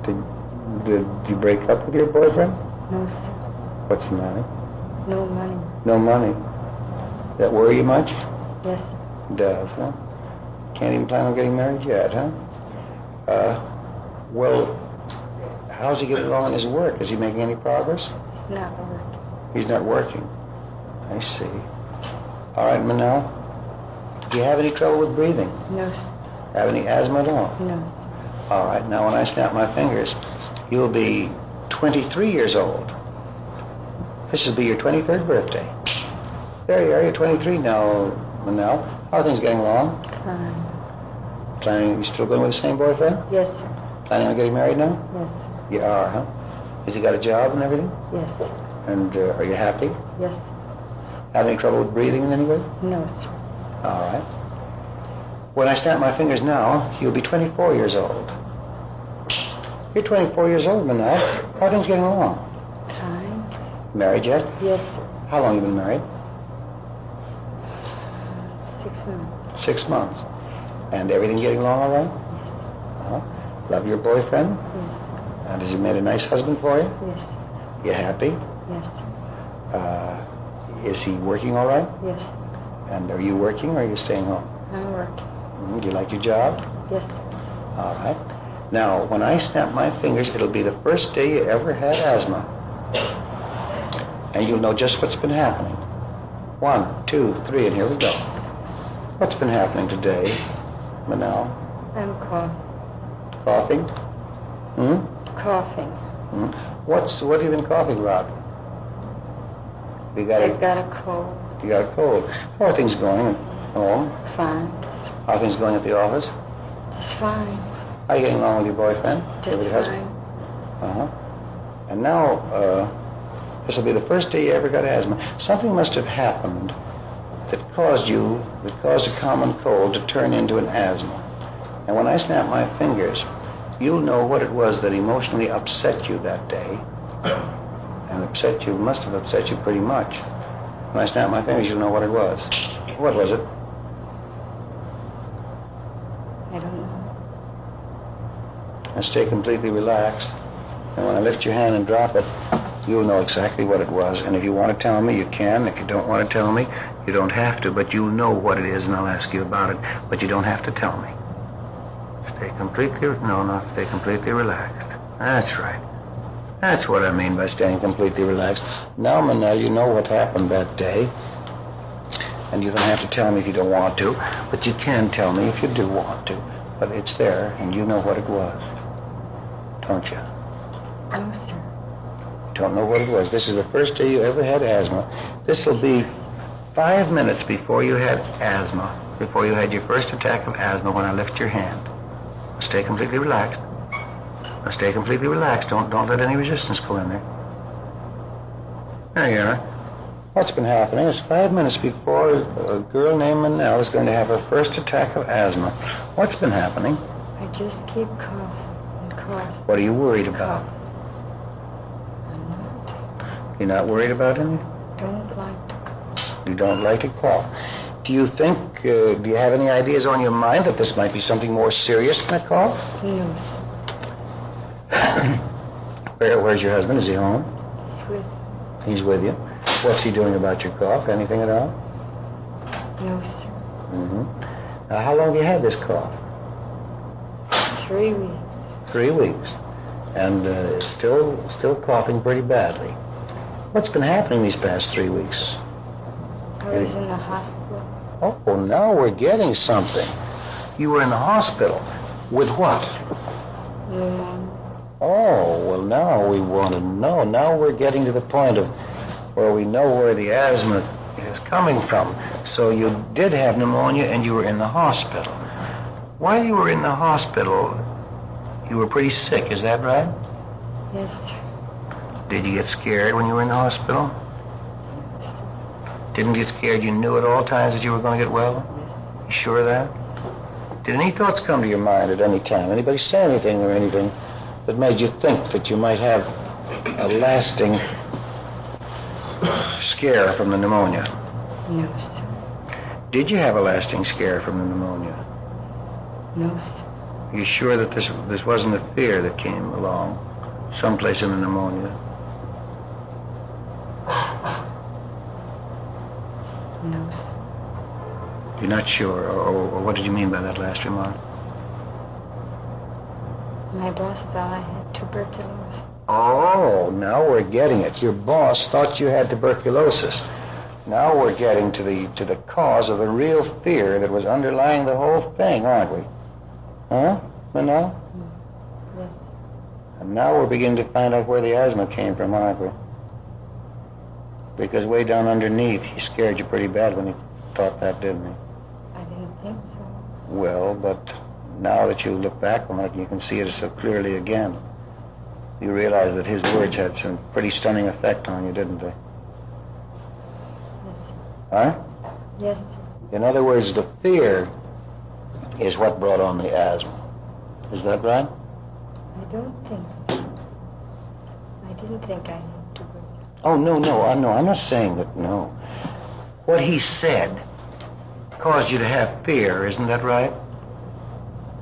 Did you break up with your boyfriend? No, sir. What's the matter? No money. No money. That worry you much? Yes. It does, huh? Can't even plan on getting married yet, huh? Well, how's he getting along in his work? Is he making any progress? It's not working. He's not working. I see. All right, Manel. Do you have any trouble with breathing? No, sir. Have any asthma at all? No, sir. All right, now when I snap my fingers, you'll be 23 years old. This will be your 23rd birthday. There you are, you're 23 now, Manel. How are things getting along? Fine. You still going with the same boyfriend? Yes, sir. Planning on getting married now? Yes, sir. You are, huh? Has he got a job and everything? Yes, sir. And are you happy? Yes, sir. Have any trouble with breathing in any way? No, sir. All right. When I snap my fingers now, you'll be 24 years old. You're 24 years old, Manel. How are things getting along? Fine. Married yet? Yes, sir. How long have you been married? 6 months. 6 months. And everything getting along all right? Yes. Uh-huh. Love your boyfriend? Yes, sir. And has he made a nice husband for you? Yes, sir. You happy? Yes, sir. Is he working all right? Yes, sir. And are you working or are you staying home? I'm working. Do you like your job? Yes, sir. All right. Now, when I snap my fingers, it'll be the first day you ever had asthma. And you'll know just what's been happening. 1, 2, 3, and here we go. What's been happening today, Manel? I'm coughing. Coughing? Hmm? Coughing. Hmm? What have you been coughing about? I've got a cold. You got a cold. How are things going at home? Fine. How are things going at the office? Just fine. How are you getting along with your boyfriend? Just Your fine. husband? Uh-huh. And now, this will be the first day you ever got asthma. Something must have happened that caused a common cold to turn into an asthma. And when I snap my fingers, you'll know what it was that emotionally upset you that day. And must have upset you pretty much. When I snap my fingers, you'll know what it was. What was it? I don't know. And stay completely relaxed. And when I lift your hand and drop it, you'll know exactly what it was. And if you want to tell me, you can. If you don't want to tell me, you don't have to. But you'll know what it is, and I'll ask you about it. But you don't have to tell me. Stay completely relaxed. That's right. That's what I mean by staying completely relaxed. Now, Manel, you know what happened that day. And you don't have to tell me if you don't want to. But you can tell me if you do want to. But it's there, and you know what it was. Don't you? No, sir. Don't know what it was. This is the first day you ever had asthma. This will be 5 minutes before you had asthma, before you had your first attack of asthma when I lift your hand. Stay completely relaxed. Now stay completely relaxed. Don't let any resistance go in there. There you are. What's been happening is 5 minutes before a girl named Manel is going to have her first attack of asthma. What's been happening? I just keep coughing and coughing. What are you worried about? I'm not. You're not worried about anything? Don't like to cough. You don't like to cough. Do you think, do you have any ideas on your mind that this might be something more serious than a cough? No, sir. Where's your husband? Is he home? He's with. He's with you. What's he doing about your cough? Anything at all? No, sir. Mm-hmm. Now, how long have you had this cough? 3 weeks. 3 weeks. And still coughing pretty badly. What's been happening these past 3 weeks? I was in the hospital. Oh, now we're getting something. You were in the hospital. With what? Pneumonia. Oh, well, now we want to know. Now we're getting to the point of where we know where the asthma is coming from. So you did have pneumonia and you were in the hospital. While you were in the hospital, you were pretty sick, is that right? Yes, sir. Did you get scared when you were in the hospital? Didn't get scared? You knew at all times that you were going to get well? You sure of that? Did any thoughts come to your mind at any time? Anybody say anything or anything that made you think that you might have a lasting scare from the pneumonia? No, sir. Did you have a lasting scare from the pneumonia? No, sir. You sure that this wasn't a fear that came along someplace in the pneumonia? No, sir. You're not sure, or what did you mean by that last remark? My boss thought I had tuberculosis. Oh, now we're getting it. Your boss thought you had tuberculosis. Now we're getting to the cause of the real fear that was underlying the whole thing, aren't we? Huh, Manel? Yes. And now we're beginning to find out where the asthma came from, aren't we? Because way down underneath, he scared you pretty bad when he thought that, didn't he? I didn't think so. Well, but now that you look back on it, you can see it so clearly again. You realize that his words had some pretty stunning effect on you, didn't they? Yes. Huh? Yes. In other words, the fear is what brought on the asthma. Is that right? I don't think so. I didn't think I had tuberculosis. Oh, no, I'm not saying that, no. What he said caused you to have fear, isn't that right?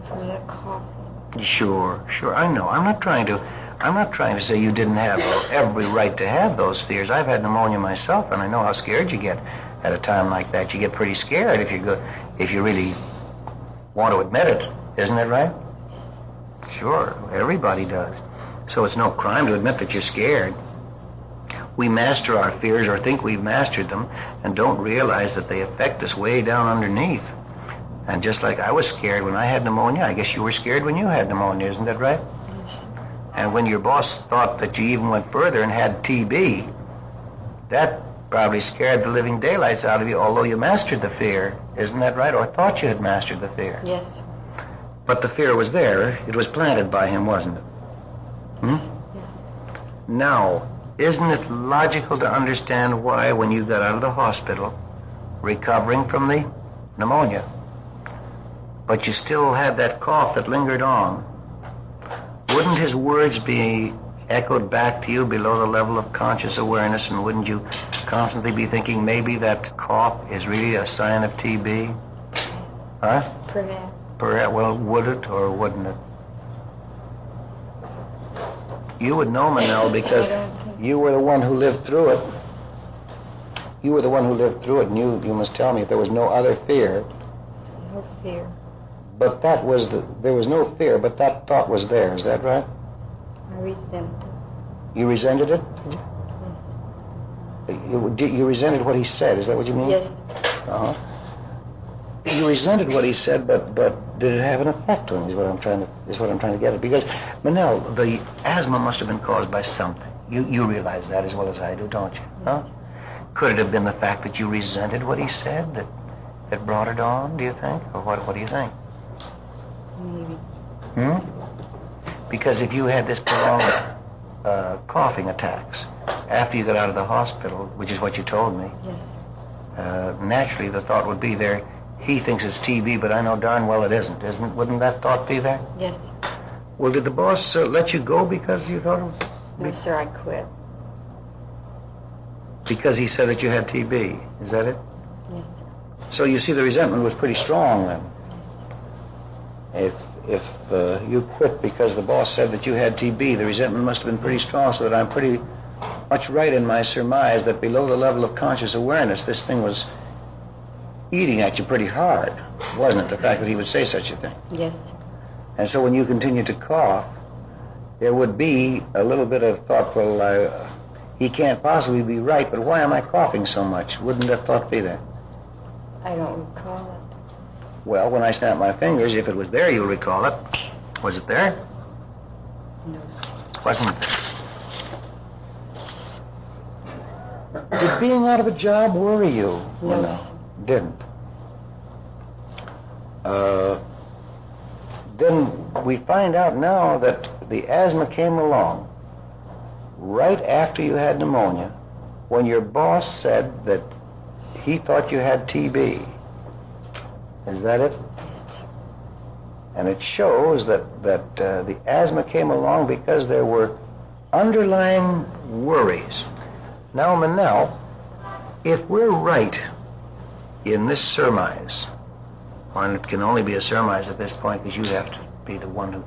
From the coughing. Sure, I know. I'm not trying to say you didn't have every right to have those fears. I've had pneumonia myself, and I know how scared you get at a time like that. You get pretty scared if you really want to admit it. Isn't that right? Sure, everybody does. So it's no crime to admit that you're scared. We master our fears or think we've mastered them and don't realize that they affect us way down underneath. And just like I was scared when I had pneumonia, I guess you were scared when you had pneumonia, isn't that right? Yes. And when your boss thought that you even went further and had TB, that probably scared the living daylights out of you, although you mastered the fear, isn't that right? Or thought you had mastered the fear. Yes. But the fear was there. It was planted by him, wasn't it? Hmm? Yes. Now, isn't it logical to understand why, when you got out of the hospital, recovering from the pneumonia, but you still had that cough that lingered on, wouldn't his words be echoed back to you below the level of conscious awareness, and wouldn't you constantly be thinking maybe that cough is really a sign of TB? Huh? Perhaps. Well, would it or wouldn't it? You would know, Manel, because you were the one who lived through it. You were the one who lived through it, and you must tell me if there was no other fear. No fear. But there was no fear, but that thought was there. Is that right? I resented it. You resented it? Yes. You resented what he said. Is that what you mean? Yes. Uh-huh. You resented what he said, but did it have an effect on you? Is what I'm trying to get at. Because, Manel, the asthma must have been caused by something. You realize that as well as I do, don't you? Huh? Could it have been the fact that you resented what he said that brought it on, do you think? Or what do you think? Maybe. Because if you had this prolonged coughing attacks after you got out of the hospital, which is what you told me, Yes. Naturally the thought would be there, he thinks it's TB, but I know darn well it isn't. Wouldn't that thought be there? Yes. Well, did the boss let you go because you thought it was... No, sir, I quit. Because he said that you had TB, is that it? Yes. So you see, the resentment was pretty strong then. If you quit because the boss said that you had TB, the resentment must have been pretty strong, so that I'm pretty much right in my surmise that below the level of conscious awareness, this thing was eating at you pretty hard, wasn't it, the fact that he would say such a thing? Yes. And so when you continued to cough, there would be a little bit of thought, well, he can't possibly be right, but why am I coughing so much? Wouldn't that thought be there? I don't recall it. Well, when I snapped my fingers, if it was there, you'll recall it. Was it there? No. Wasn't there? Did being out of a job worry you? No. Didn't. Then we find out now that the asthma came along right after you had pneumonia, when your boss said that he thought you had TB. Is that it? And it shows that the asthma came along because there were underlying worries. Now, Manel, if we're right in this surmise, and it can only be a surmise at this point because you have to be the one who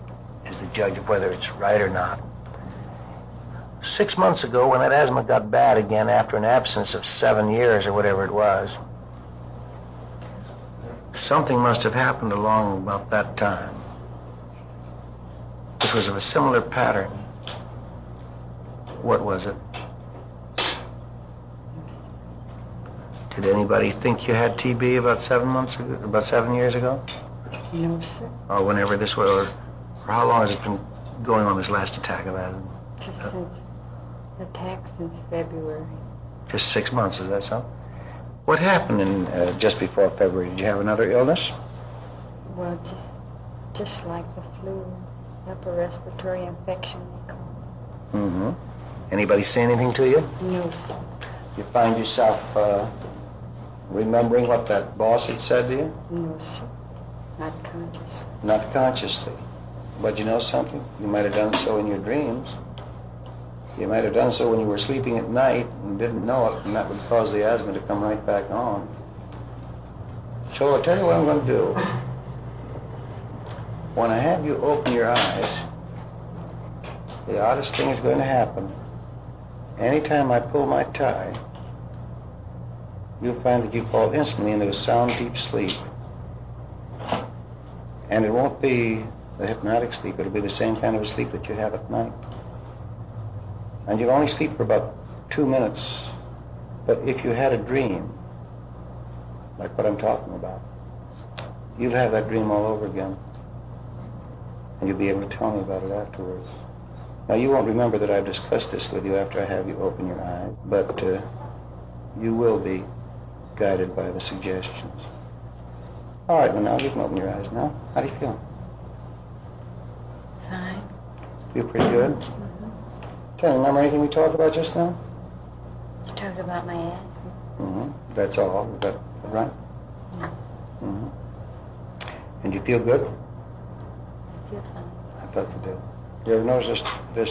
is the judge of whether it's right or not. 6 months ago, when that asthma got bad again after an absence of 7 years or whatever it was, something must have happened along about that time. It was of a similar pattern. What was it? Did anybody think you had TB about 7 months ago, about 7 years ago? No, sir. Or whenever this was, or how long has it been going on, this last attack of asthma? Just since attack since February. Just 6 months, is that so? What happened in just before February? Did you have another illness? Well, just like the flu, upper respiratory infection, they call it. Mm-hmm. Anybody say anything to you? No, sir. You find yourself remembering what that boss had said to you? No, sir. Not conscious. Not consciously. But you know something? You might have done so in your dreams. You might have done so when you were sleeping at night and didn't know it, and that would cause the asthma to come right back on. So I'll tell you what I'm going to do. When I have you open your eyes, the oddest thing is going to happen. Anytime I pull my tie, you'll find that you fall instantly into a sound, deep sleep. And it won't be the hypnotic sleep. It'll be the same kind of a sleep that you have at night. And you'll only sleep for about 2 minutes. But if you had a dream, like what I'm talking about, you'll have that dream all over again. And you'll be able to tell me about it afterwards. Now, you won't remember that I've discussed this with you after I have you open your eyes, but you will be guided by the suggestions. All right, well, now you can open your eyes now. How do you feel? Fine. Feel pretty good? Can you remember anything we talked about just now? You talked about my asthma. Mm-hmm. That's all. Is that right? No. Mm-hmm. And you feel good? I feel fine. I thought you did. You ever notice this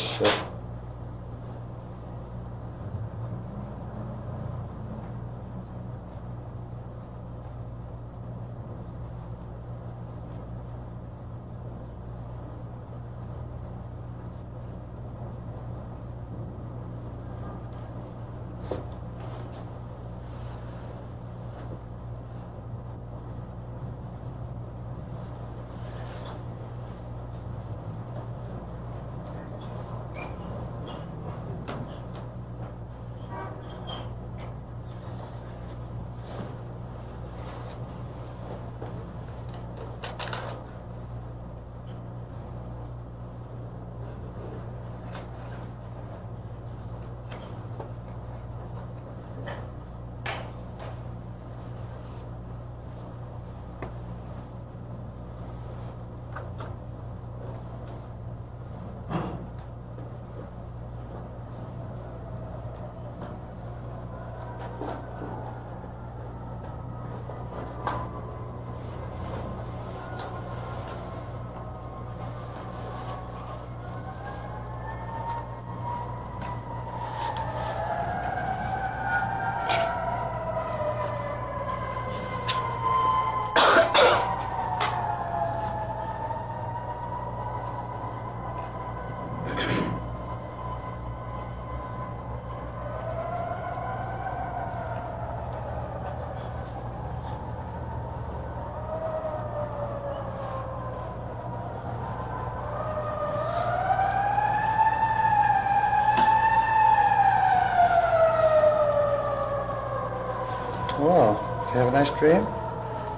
Well, did you have a nice dream?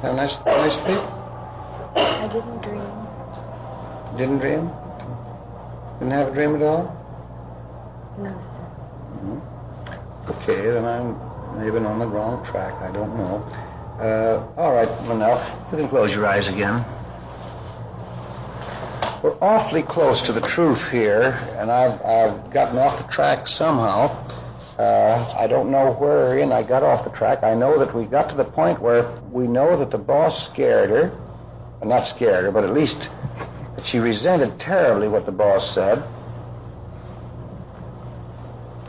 Have a nice sleep? I didn't dream. Didn't dream? Didn't have a dream at all? No, sir. Mm-hmm. Okay, then I'm maybe on the wrong track. I don't know. All right, well, now, you can close your eyes again. We're awfully close to the truth here, and I've gotten off the track somehow. I don't know wherein I got off the track. I know that we got to the point where we know that the boss scared her. Well, not scared her, but at least that she resented terribly what the boss said.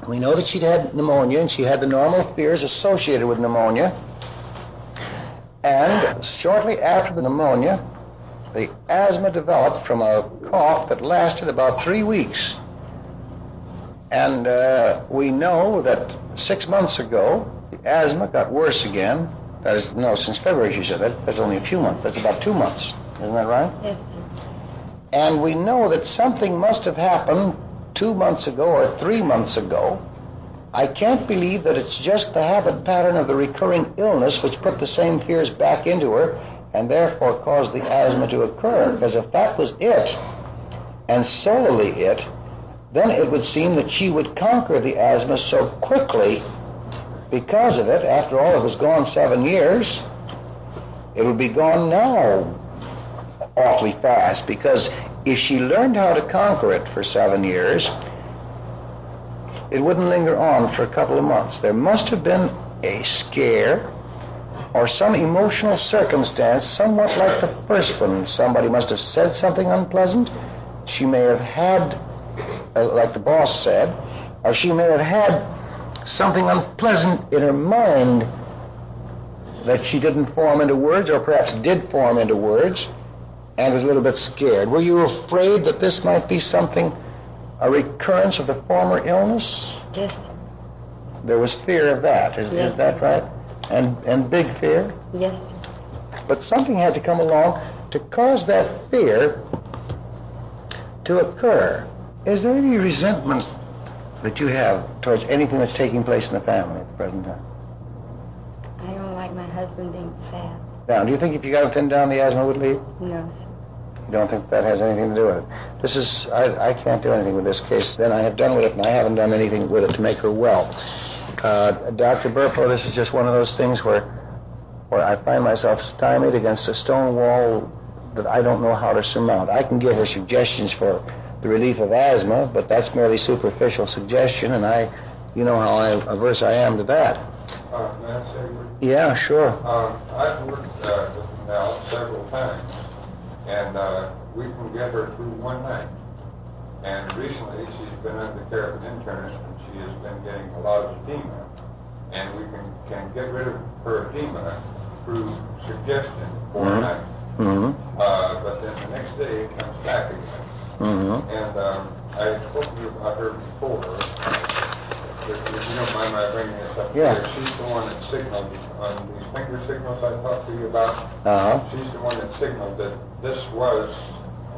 We know that she'd had pneumonia, and she had the normal fears associated with pneumonia. And shortly after the pneumonia, The asthma developed from a cough that lasted about 3 weeks. And we know that 6 months ago, the asthma got worse again. That is, no, since February, she said that. That's only a few months. That's about 2 months. Isn't that right? Yes, sir. And we know that something must have happened 2 months ago or 3 months ago. I can't believe that it's just the habit pattern of the recurring illness which put the same fears back into her and therefore caused the asthma to occur. Because if that was it, and solely it, then it would seem that she would conquer the asthma so quickly because of it. After all, it was gone 7 years. It would be gone now awfully fast, because if she learned how to conquer it for 7 years, it wouldn't linger on for a couple of months. There must have been a scare or some emotional circumstance somewhat like the first one. Somebody must have said something unpleasant. She may have had, like the boss said, or she may have had something unpleasant in her mind that she didn't form into words, or perhaps did form into words, and was a little bit scared. Were you afraid that this might be something, a recurrence of the former illness? Yes. There was fear of that. Is that right? And big fear? Yes. But something had to come along to cause that fear to occur. Is there any resentment that you have towards anything that's taking place in the family at the present time? I don't like my husband being fat. Now, do you think if you got him pinned down, the asthma would leave? No, sir. You don't think that has anything to do with it? This is, I can't do anything with this case. Then I have done with it, and I haven't done anything with it to make her well. Dr. Burpo, this is just one of those things where I find myself stymied against a stone wall that I don't know how to surmount. I can give her suggestions for the relief of asthma, but that's merely superficial suggestion, and you know how averse I am to that. May I say a word? Yeah, sure. I've worked with them now several times, and we can get her through one night. And recently, she's been under the care of an internist, and she has been getting a lot of edema. And we can get rid of her edema through suggestion for a night. Mm-hmm. But then the next day, it comes back again. Mm-hmm. And I spoke to you about her before. If you don't mind my bringing this up Yeah. here, she's the one that signaled on these finger signals I talked to you about. Uh-huh. She's the one that signaled that this was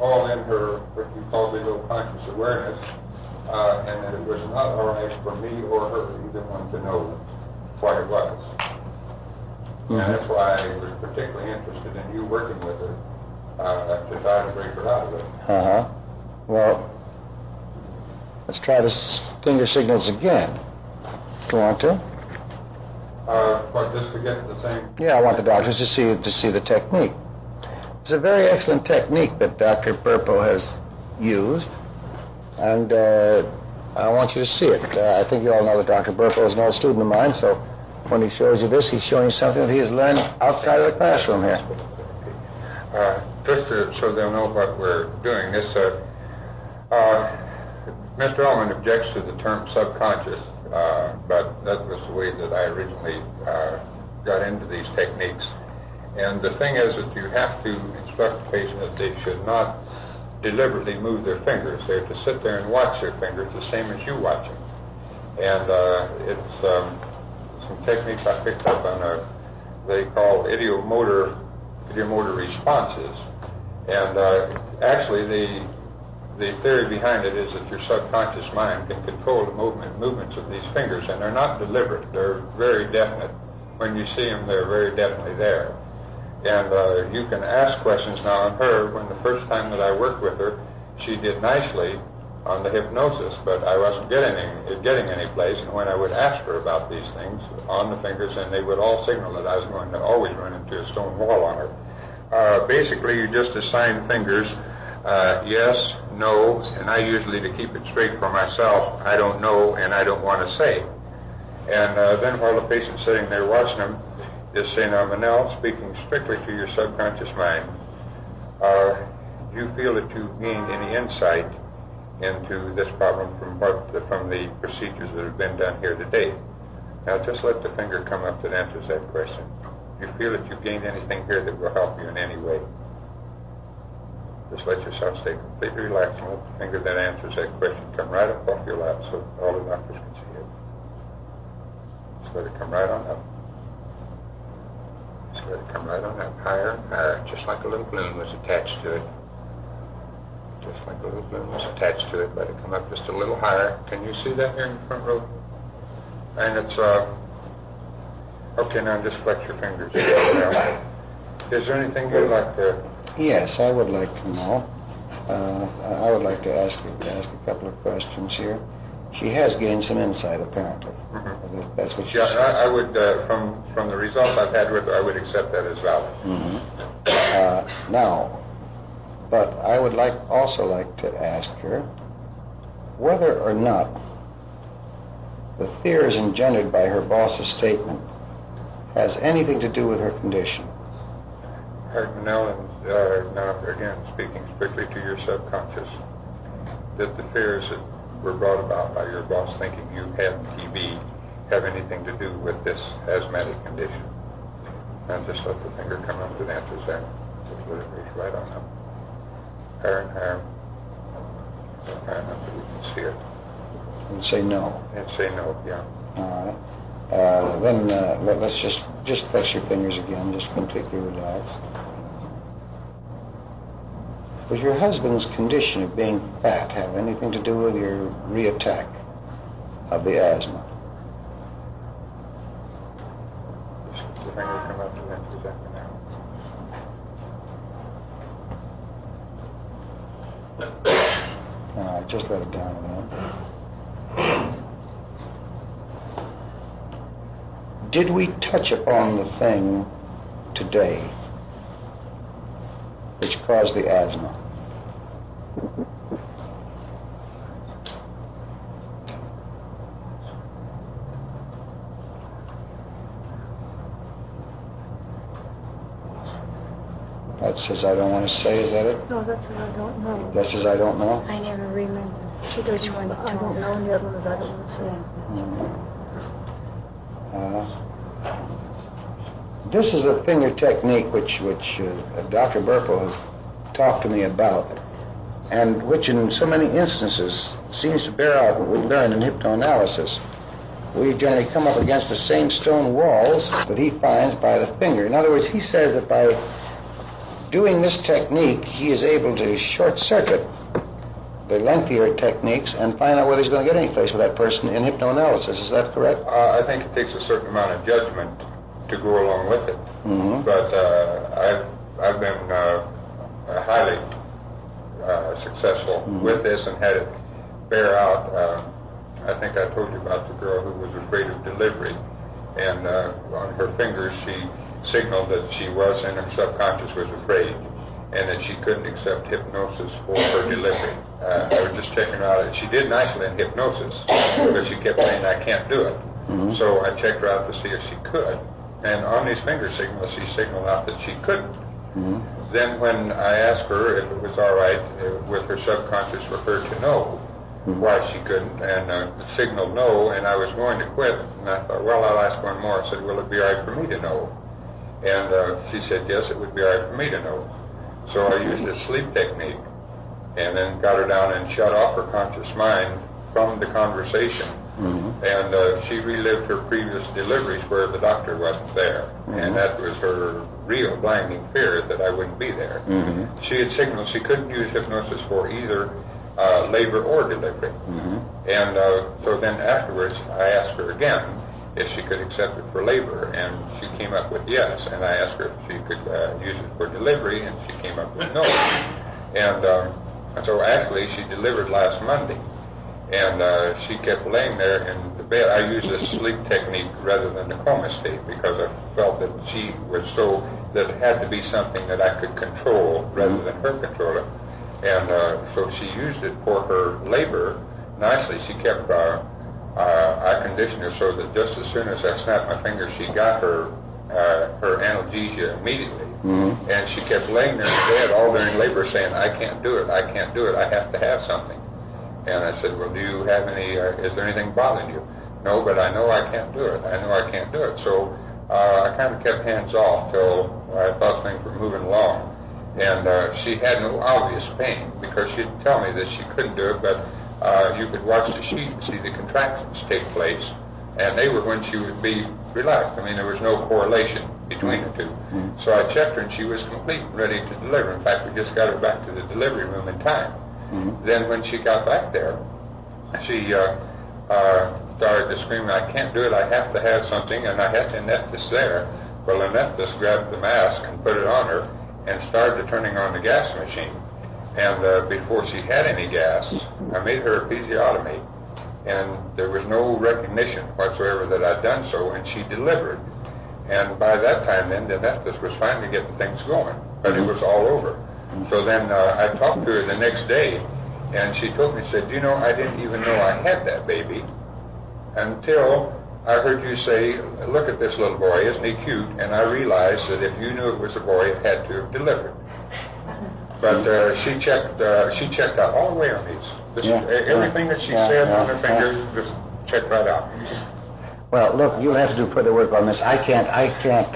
all in her, what you call below conscious awareness, and that it was not all right for me or her, either one, to know what it was. Mm-hmm. And that's why I was particularly interested in you working with her to try to break her out of it. Uh-huh. Well, let's try the finger signals again. Do you want to? But just to get the same... Yeah, I want the doctors to see the technique. It's a very excellent technique that Dr. Burpo has used, and I want you to see it. I think you all know that Dr. Burpo is an old student of mine, so when he shows you this, he's showing you something that he has learned outside of the classroom here. Just so they'll know what we're doing, this, Mr. Ullman objects to the term subconscious, but that was the way that I originally got into these techniques. And the thing is that you have to instruct the patient that they should not deliberately move their fingers. They're to sit there and watch their fingers the same as you watch them. And it's some techniques I picked up on they call idiomotor responses. And actually the theory behind it is that your subconscious mind can control the movements of these fingers, and they're not deliberate. They're very definite. When you see them, they're very definitely there. And you can ask questions now on her. When the first time that I worked with her, she did nicely on the hypnosis, but I wasn't getting any place. And when I would ask her about these things on the fingers, and they would all signal that I was going to always run into a stone wall on her. Basically, you just assign fingers, yes, no, and I usually, to keep it straight for myself, I don't know and I don't want to say. And then while the patient's sitting there watching them, just say, now, Manel, speaking strictly to your subconscious mind, do you feel that you've gained any insight into this problem from the procedures that have been done here today? Now, just let the finger come up that answers that question. Do you feel that you've gained anything here that will help you in any way? Just let yourself stay completely relaxed and let the finger that answers that question come right up off your lap so all the doctors can see it. Just let it come right on up. Just let it come right on up, higher and higher, just like a little balloon was attached to it. Just like a little balloon was attached to it. Let it come up just a little higher. Can you see that here in the front row? And it's, okay, now just flex your fingers. Is there anything you'd like to... Yes, I would like to know. I would like to ask a couple of questions here. She has gained some insight, apparently. Mm-hmm. That's what she said. I would, from the results I've had with her, I would accept that as valid. Mm-hmm. Now, but I would also like to ask her whether or not the fears engendered by her boss's statement has anything to do with her condition. Now, again, speaking strictly to your subconscious, that the fears that were brought about by your boss thinking you had TB have anything to do with this asthmatic condition. And just let the finger come up to the answers there. Just let it reach right on up. Higher and higher. Higher enough that we can see it. And say no. And say no, yeah. All right. Then let's just flex your fingers again, just completely relaxed. Does your husband's condition of being fat have anything to do with your reattack of the asthma? Just let the finger come up to the answers after now. All right, just let it down a minute. Did we touch upon the thing today which caused the asthma? That says I don't want to say, is that it? No, that's what I don't know. That says I don't know? I never remember. She does one. I don't know, and the other one is I don't want to say. This is a finger technique which Dr. Burpo has talked to me about, and which in so many instances seems to bear out what we learned in hypnoanalysis. We generally come up against the same stone walls that he finds by the finger. In other words, he says that by doing this technique, he is able to short-circuit the lengthier techniques and find out whether he's going to get any place with that person in hypnoanalysis. Is that correct? I think it takes a certain amount of judgment to go along with it. Mm-hmm. But I've been highly successful mm-hmm. with this and had it bear out. I think I told you about the girl who was afraid of delivery, and on her fingers she signaled that she was, in her subconscious, was afraid, and that she couldn't accept hypnosis for her delivery. I was just checking her out. She did nicely in hypnosis, but she kept saying, I can't do it. Mm-hmm. So I checked her out to see if she could. And on these finger signals, she signaled out that she couldn't. Mm-hmm. Then when I asked her if it was all right with her subconscious for her to know mm-hmm. why she couldn't, and signaled no, and I was going to quit, and I thought, well, I'll ask one more. I said, will it be all right for me to know? And she said, yes, it would be all right for me to know. So I used a sleep technique, and then got her down and shut off her conscious mind from the conversation. Mm-hmm. And she relived her previous deliveries where the doctor wasn't there. Mm-hmm. And that was her real blinding fear, that I wouldn't be there. Mm-hmm. She had signaled she couldn't use hypnosis for either labor or delivery. Mm-hmm. And so then afterwards I asked her again if she could accept it for labor, and she came up with yes. And I asked her if she could use it for delivery, and she came up with no. And so actually she delivered last Monday. And she kept laying there in the bed. I used a sleep technique rather than the coma state because I felt that she was that it had to be something that I could control rather than her control it. And so she used it for her labor nicely. She kept, I conditioned her so that just as soon as I snapped my fingers, she got her analgesia immediately. Mm-hmm. And she kept laying there in bed all during labor saying, I can't do it, I can't do it, I have to have something. And I said, well, do you have any, is there anything bothering you? No, but I know I can't do it. I know I can't do it. So I kind of kept hands off till I thought things were moving along. And she had no obvious pain because she'd tell me that she couldn't do it, but you could watch the sheet and see the contractions take place, and they were when she would be relaxed. I mean, there was no correlation between the two. So I checked her, and she was complete and ready to deliver. In fact, we just got her back to the delivery room in time. Then when she got back there, she started to scream, "I can't do it, I have to have something," and I had to Annette there. Well, Annette grabbed the mask and put it on her and started turning on the gas machine. And before she had any gas, I made her episiotomy, and there was no recognition whatsoever that I'd done so, and she delivered. And by that time then, the anesthetist was finally getting things going, but it was all over. So then I talked to her the next day, and she told me, said, "You know, I didn't even know I had that baby until I heard you say, 'Look at this little boy, isn't he cute?' And I realized that if you knew it was a boy, it had to have delivered." But she checked out all the way on these. Everything that she said on her fingers just checked right out. Well, look, you'll have to do further work on this. I can't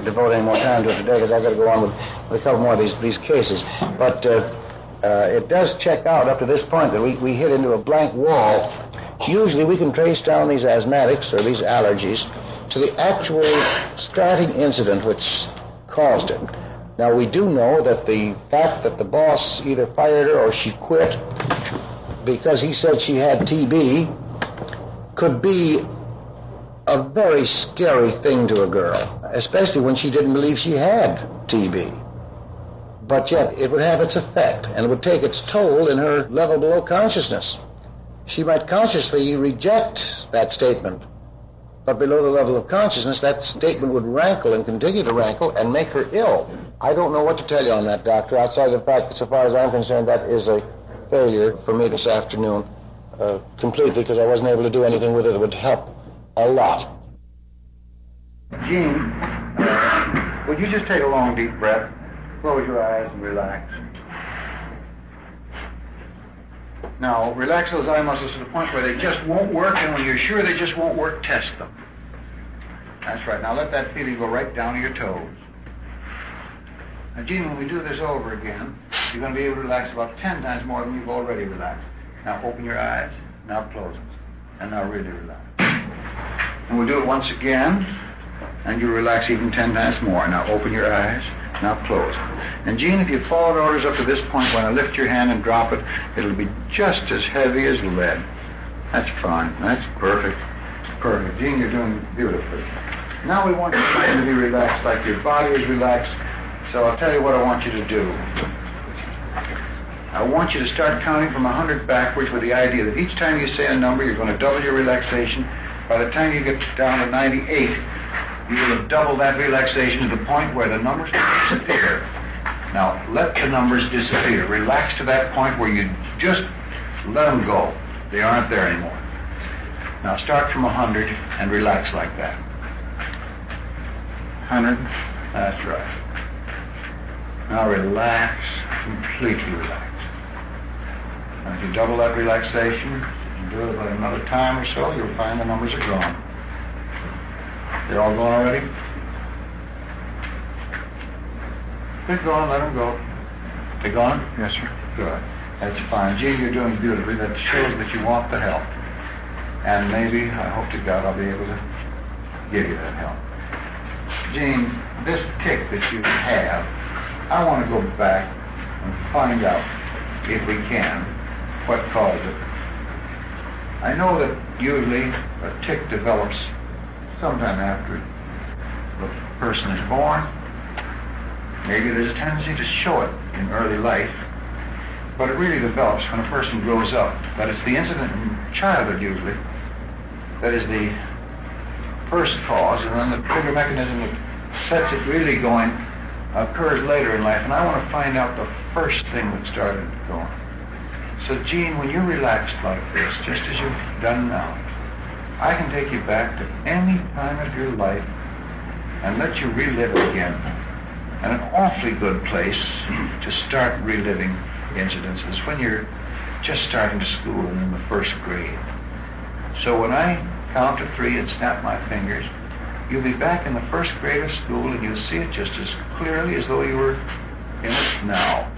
devote any more time to it today because I've got to go on with a couple more of these cases. But it does check out up to this point that we hit into a blank wall. Usually we can trace down these asthmatics or these allergies to the actual starting incident which caused it. Now, we do know that the fact that the boss either fired her or she quit because he said she had TB could be a very scary thing to a girl, especially when she didn't believe she had TB. But yet, it would have its effect, and it would take its toll in her level below consciousness. She might consciously reject that statement, but below the level of consciousness, that statement would rankle and continue to rankle and make her ill. I don't know what to tell you on that, Doctor, outside the fact that, so far as I'm concerned, that is a failure for me this afternoon, completely, because I wasn't able to do anything with it that would help a lot. Gene, would you just take a long, deep breath, close your eyes, and relax? Now, relax those eye muscles to the point where they just won't work, and when you're sure they just won't work, test them. That's right. Now, let that feeling go right down to your toes. Now, Gene, when we do this over again, you're going to be able to relax about 10 times more than you've already relaxed. Now, open your eyes. Now, close them. And now, really relax. And we'll do it once again, and you'll relax even 10 times more. Now, open your eyes. Now, close them. And, Gene, if you followed orders up to this point, when I lift your hand and drop it, it'll be just as heavy as lead. That's fine. That's perfect. Perfect. Gene, you're doing beautifully. Now we want your mind to be relaxed like your body is relaxed. So I'll tell you what I want you to do. I want you to start counting from 100 backwards with the idea that each time you say a number, you're going to double your relaxation. By the time you get down to 98, you will have doubled that relaxation to the point where the numbers will disappear. Now, let the numbers disappear. Relax to that point where you just let them go. They aren't there anymore. Now, start from 100 and relax like that. 100. That's right. Now relax, completely relax. And if you double that relaxation, you do it about another time or so, you'll find the numbers are gone. They're all gone already? They're gone, let them go. They gone? Yes, sir. Good. That's fine. Gene, you're doing beautifully. That shows that you want the help. And maybe, I hope to God, I'll be able to give you that help. Gene, this tic that you have, I want to go back and find out, if we can, what caused it. I know that usually a tic develops sometime after the person is born. Maybe there's a tendency to show it in early life, but it really develops when a person grows up. But it's the incident in childhood usually that is the first cause, and then the trigger mechanism that sets it really going occurs later in life, and I want to find out the first thing that started it going. So, Gene, when you're relaxed like this, just as you've done now, I can take you back to any time of your life and let you relive it again. And an awfully good place to start reliving incidents is when you're just starting to school and in the first grade. So when I count to 3 and snap my fingers, you'll be back in the first grade of school, and you'll see it just as clearly as though you were in it now.